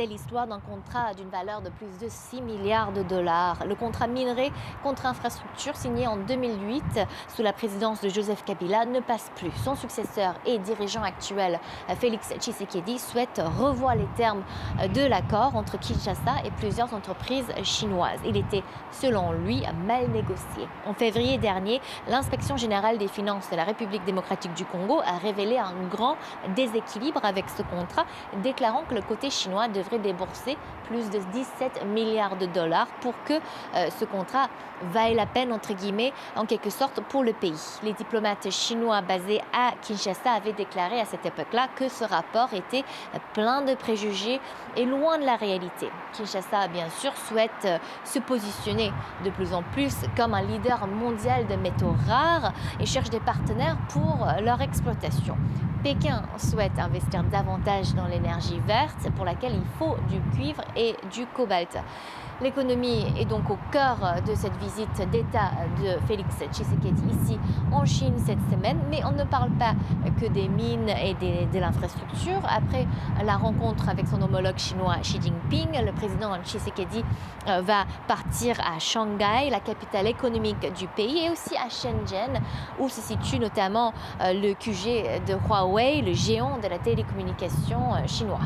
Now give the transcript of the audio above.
C'est l'histoire d'un contrat d'une valeur de plus de 6 milliards de dollars. Le contrat minerai contre infrastructure signé en 2008 sous la présidence de Joseph Kabila ne passe plus. Son successeur et dirigeant actuel, Félix Tshisekedi, souhaite revoir les termes de l'accord entre Kinshasa et plusieurs entreprises chinoises. Il était, selon lui, mal négocié. En février dernier, l'inspection générale des finances de la République démocratique du Congo a révélé un grand déséquilibre avec ce contrat, déclarant que le côté chinois devrait débourser plus de 17 milliards de dollars pour que ce contrat vaille la peine, entre guillemets, en quelque sorte, pour le pays. Les diplomates chinois basés à Kinshasa avaient déclaré à cette époque-là que ce rapport était plein de préjugés et loin de la réalité. Kinshasa, bien sûr, souhaite se positionner de plus en plus comme un leader mondial de métaux rares et cherche des partenaires pour leur exploitation. Pékin souhaite investir davantage dans l'énergie verte pour laquelle il faut du cuivre et du cobalt. L'économie est donc au cœur de cette visite d'État de Félix Tshisekedi ici en Chine cette semaine. Mais on ne parle pas que des mines et de l'infrastructure. Après la rencontre avec son homologue chinois Xi Jinping, le président Tshisekedi va partir à Shanghai, la capitale économique du pays, et aussi à Shenzhen, où se situe notamment le QG de Huawei, le géant de la télécommunication chinois.